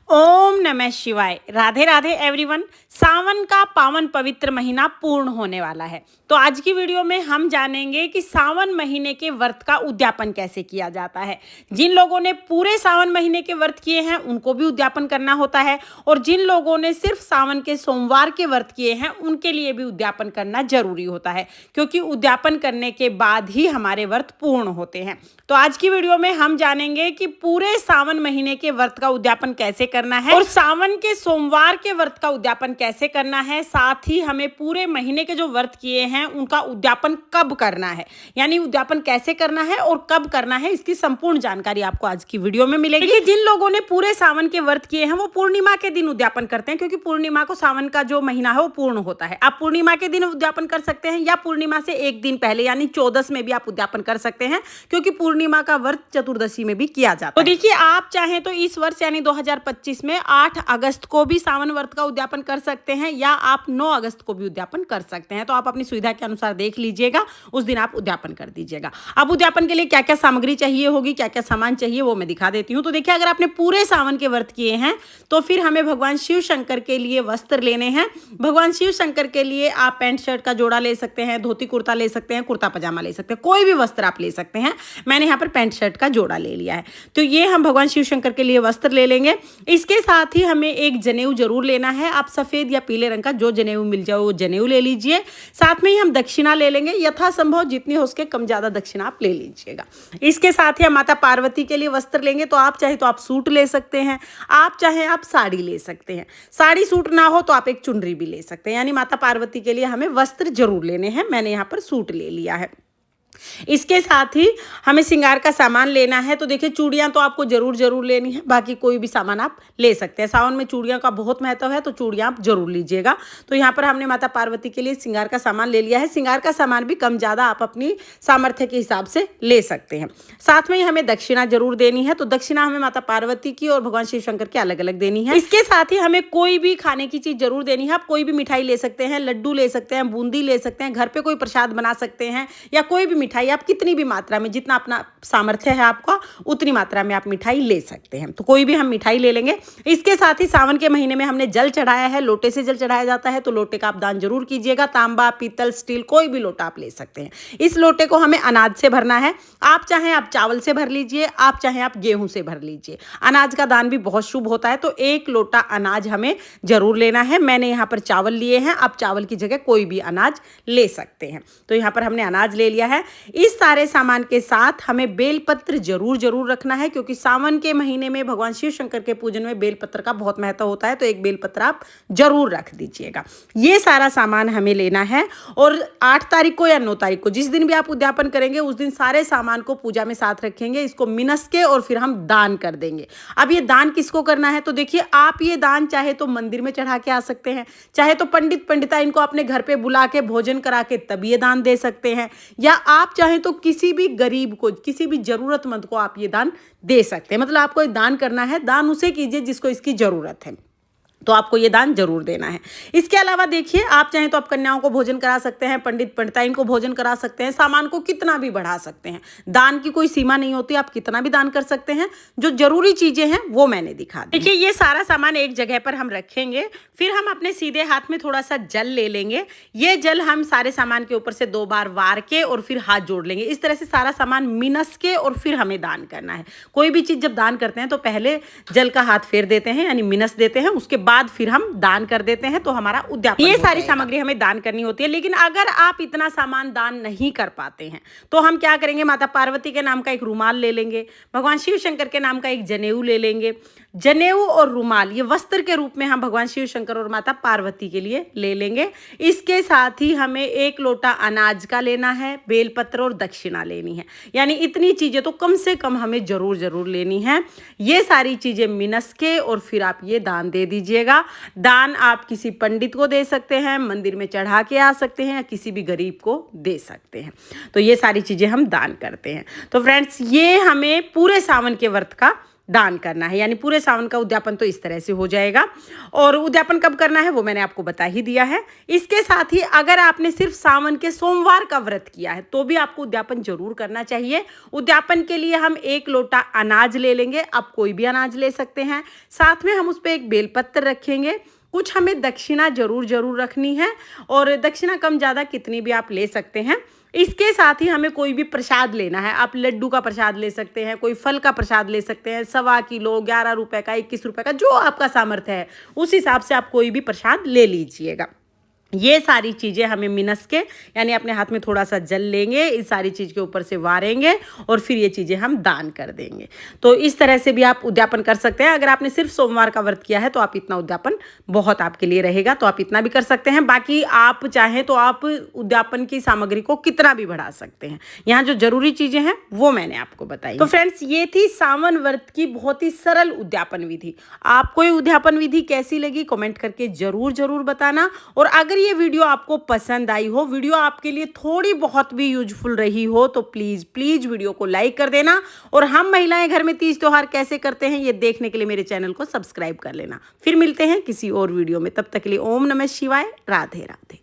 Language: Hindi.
ओम नमः शिवाय। राधे राधे एवरीवन। सावन का पावन पवित्र महीना पूर्ण होने वाला है, तो आज की वीडियो में हम जानेंगे कि सावन महीने के व्रत का उद्यापन कैसे किया जाता है। जिन लोगों ने पूरे सावन महीने के व्रत किए हैं उनको भी उद्यापन करना होता है, और जिन लोगों ने सिर्फ सावन के सोमवार के व्रत किए हैं उनके लिए भी उद्यापन करना जरूरी होता है, क्योंकि उद्यापन करने के बाद ही हमारे व्रत पूर्ण होते हैं। तो आज की वीडियो में हम जानेंगे कि पूरे सावन महीने के व्रत का उद्यापन कैसे करना है और सावन के सोमवार के व्रत का उद्यापन कैसे करना है। साथ ही हमें पूरे महीने के जो व्रत किए हैं उनका उद्यापन कब करना है, यानी उद्यापन कैसे करना है और कब करना है, इसकी संपूर्ण जानकारी आपको आज की वीडियो में मिलेगी। जिन लोगों ने पूरे सावन के व्रत किए हैं वो पूर्णिमा के दिन उद्यापन करते हैं, क्योंकि पूर्णिमा को सावन का जो महीना है वो पूर्ण होता है। आप पूर्णिमा के दिन उद्यापन कर सकते हैं या पूर्णिमा से एक दिन पहले यानी 14 में भी आप उद्यापन कर सकते हैं, क्योंकि पूर्णिमा का व्रत चतुर्दशी में भी किया जाता है। तो देखिए, आप चाहें तो इस वर्ष यानी 2025 में 8 अगस्त को भी सावन व्रत का उद्यापन कर सकते हैं, या आप 9 अगस्त को भी उद्यापन कर सकते हैं। तो आप अपनी सुविधा के अनुसार देख लीजिएगा, उस दिन आप उद्यापन कर दीजिएगा। अब उद्यापन के लिए क्या क्या सामग्री चाहिए होगी, क्या क्या सामान चाहिए वो मैं दिखा देती हूँ। तो देखिए, अगर आपने पूरे सावन के व्रत किए हैं तो फिर हमें भगवान शिव शंकर के लिए वस्त्र लेने हैं। भगवान शिव शंकर के लिए आप पैंट शर्ट का जोड़ा ले सकते हैं, धोती कुर्ता ले सकते हैं, कुर्ता पजामा ले सकते हैं, कोई भी वस्त्र आप ले सकते हैं। मैंने यहाँ पर पैंट शर्ट का जोड़ा ले लिया है, तो ये हम भगवान शिव शंकर के लिए वस्त्र ले लेंगे। इसके साथ ही हमें एक जनेऊ जरूर लेना है। आप सफेद या पीले रंग का जो जनेऊ मिल जाए वो जनेऊ ले लीजिए। साथ में ही हम दक्षिणा ले लेंगे, यथासंभव जितनी हो सके कम ज्यादा दक्षिणा आप ले लीजिएगा। इसके साथ ही हम माता पार्वती के लिए वस्त्र लेंगे, तो आप चाहे तो आप सूट ले सकते हैं, आप चाहे आप साड़ी ले सकते हैं। साड़ी सूट ना हो तो आप एक चुनरी भी ले सकते हैं, यानी माता पार्वती के लिए हमें वस्त्र जरूर लेने हैं। मैंने यहाँ पर सूट ले लिया है। इसके साथ ही हमें श्रृंगार का सामान लेना है। तो देखिए, चूड़ियां तो आपको जरूर लेनी है, बाकी कोई भी सामान आप ले सकते हैं। सावन में चूड़ियां का बहुत महत्व है, तो चूड़ियां आप जरूर लीजिएगा। तो यहाँ पर हमने माता पार्वती के लिए श्रृंगार का सामान ले लिया है। श्रृंगार का सामान भी कम ज़्यादा आप अपनी सामर्थ्य के हिसाब से ले सकते हैं। साथ में ही हमें दक्षिणा जरूर देनी है, तो दक्षिणा हमें माता पार्वती की और भगवान शिव शंकर की अलग अलग देनी है। इसके साथ ही हमें कोई भी खाने की चीज़ जरूर देनी है। आप कोई भी मिठाई ले सकते हैं, लड्डू ले सकते हैं, बूंदी ले सकते हैं, घर पर कोई प्रसाद बना सकते हैं, या कोई भी मिठाई आप कितनी भी मात्रा में, जितना अपना सामर्थ्य है आपका उतनी मात्रा में आप मिठाई ले सकते हैं। तो कोई भी हम मिठाई ले लेंगे। इसके साथ ही सावन के महीने में हमने जल चढ़ाया है, लोटे से जल चढ़ाया जाता है, तो लोटे का आप दान जरूर कीजिएगा। तांबा, पीतल, स्टील, कोई भी लोटा आप ले सकते हैं। इस लोटे को हमें अनाज से भरना है। आप चाहें आप चावल से भर लीजिए, आप चाहें आप गेहूं से भर लीजिए। अनाज का दान भी बहुत शुभ होता है, तो एक लोटा अनाज हमें जरूर लेना है। मैंने यहाँ पर चावल लिए हैं, आप चावल की जगह कोई भी अनाज ले सकते हैं। तो यहाँ पर हमने अनाज ले लिया है। इस सारे सामान के साथ हमें बेलपत्र जरूर रखना है, क्योंकि सावन के महीने में भगवान शिव शंकर के पूजन में बेलपत्र का बहुत महत्व होता है, तो एक बेलपत्र आप जरूर रख दीजिएगा। ये सारा सामान हमें लेना है, और 8 तारीख को या 9 तारीख को जिस दिन भी आप उद्यापन करेंगे उस दिन सारे सामान को पूजा में साथ रखेंगे, इसको मिनस के और फिर हम दान कर देंगे। अब ये दान किसको करना है, तो देखिए, आप ये दान चाहे तो मंदिर में चढ़ा के आ सकते हैं, चाहे तो पंडित पंडिता इनको अपने घर पे बुला के भोजन करा के तब ये दान दे सकते हैं, या आप चाहे तो किसी भी गरीब को, किसी भी जरूरतमंद को आप ये दान दे सकते हैं। मतलब आपको दान करना है, दान उसे कीजिए जिसको इसकी जरूरत है, तो आपको ये दान जरूर देना है। इसके अलावा देखिए, आप चाहें तो आप कन्याओं को भोजन करा सकते हैं, पंडित पंडिताइन को भोजन करा सकते हैं, सामान को कितना भी बढ़ा सकते हैं। दान की कोई सीमा नहीं होती, आप कितना भी दान कर सकते हैं। जो जरूरी चीजें हैं वो मैंने दिखा दी। देखिए, ये सारा सामान एक जगह पर हम रखेंगे, फिर हम अपने सीधे हाथ में थोड़ा सा जल ले लेंगे। ये जल हम सारे सामान के ऊपर से 2 बार वार के और फिर हाथ जोड़ लेंगे। इस तरह से सारा सामान मिनस के और फिर हमें दान करना है। कोई भी चीज जब दान करते हैं तो पहले जल का हाथ फेर देते हैं, यानी मिनस देते हैं, उसके बाद फिर हम दान कर देते हैं, तो हमारा उद्यापन। ये सारी सामग्री हमें दान करनी होती है। लेकिन अगर आप इतना सामान दान नहीं कर पाते हैं तो हम क्या करेंगे, माता पार्वती के नाम का एक रुमाल ले लेंगे, भगवान शिव शंकर के नाम का एक जनेऊ ले लेंगे। जनेऊ और रुमाल ये वस्त्र के रूप में हम भगवान शिव शंकर और माता पार्वती के लिए ले लेंगे। इसके साथ ही हमें 1 लोटा अनाज का लेना है, बेलपत्र और दक्षिणा लेनी है, यानी इतनी चीजें तो कम से कम हमें जरूर लेनी है। ये सारी चीजें मिनस के और फिर आप ये दान दे दीजिएगा। दान आप किसी पंडित को दे सकते हैं, मंदिर में चढ़ा के आ सकते हैं, या किसी भी गरीब को दे सकते हैं। तो ये सारी चीजें हम दान करते हैं। तो फ्रेंड्स, ये हमें पूरे सावन के व्रत का दान करना है। यानी पूरे सावन का उद्यापन तो इस तरह से हो जाएगा। और उद्यापन कब करना है वो मैंने आपको बता ही दिया है। इसके साथ ही अगर आपने सिर्फ सावन के सोमवार का व्रत किया है तो भी आपको उद्यापन जरूर करना चाहिए। उद्यापन के लिए हम 1 लोटा अनाज ले लेंगे, आप कोई भी अनाज ले सकते हैं। साथ में हम उस पर एक बेलपत्र रखेंगे। कुछ हमें दक्षिणा जरूर रखनी है, और दक्षिणा कम ज़्यादा कितनी भी आप ले सकते हैं। इसके साथ ही हमें कोई भी प्रसाद लेना है। आप लड्डू का प्रसाद ले सकते हैं, कोई फल का प्रसाद ले सकते हैं, 1.25 किलो, 11 रुपए का, 21 रुपए का, जो आपका सामर्थ्य है उस हिसाब से आप कोई भी प्रसाद ले लीजिएगा। ये सारी चीज़ें हमें मिनस के, यानी अपने हाथ में थोड़ा सा जल लेंगे, इस सारी चीज़ के ऊपर से वारेंगे और फिर ये चीज़ें हम दान कर देंगे। तो इस तरह से भी आप उद्यापन कर सकते हैं। अगर आपने सिर्फ सोमवार का व्रत किया है तो आप इतना उद्यापन बहुत आपके लिए रहेगा, तो आप इतना भी कर सकते हैं। बाकी आप चाहें तो आप उद्यापन की सामग्री को कितना भी बढ़ा सकते हैं। यहाँ जो जरूरी चीज़ें हैं वो मैंने आपको बताई। तो फ्रेंड्स, ये थी सावन व्रत की बहुत ही सरल उद्यापन विधि। आपको ये उद्यापन विधि कैसी लगी कमेंट करके जरूर बताना। और अगर ये वीडियो आपको पसंद आई हो, वीडियो आपके लिए थोड़ी बहुत भी यूजफुल रही हो, तो प्लीज वीडियो को लाइक कर देना। और हम महिलाएं घर में तीज त्योहार कैसे करते हैं ये देखने के लिए मेरे चैनल को सब्सक्राइब कर लेना। फिर मिलते हैं किसी और वीडियो में, तब तक के लिए ओम नमः शिवाय, राधे राधे।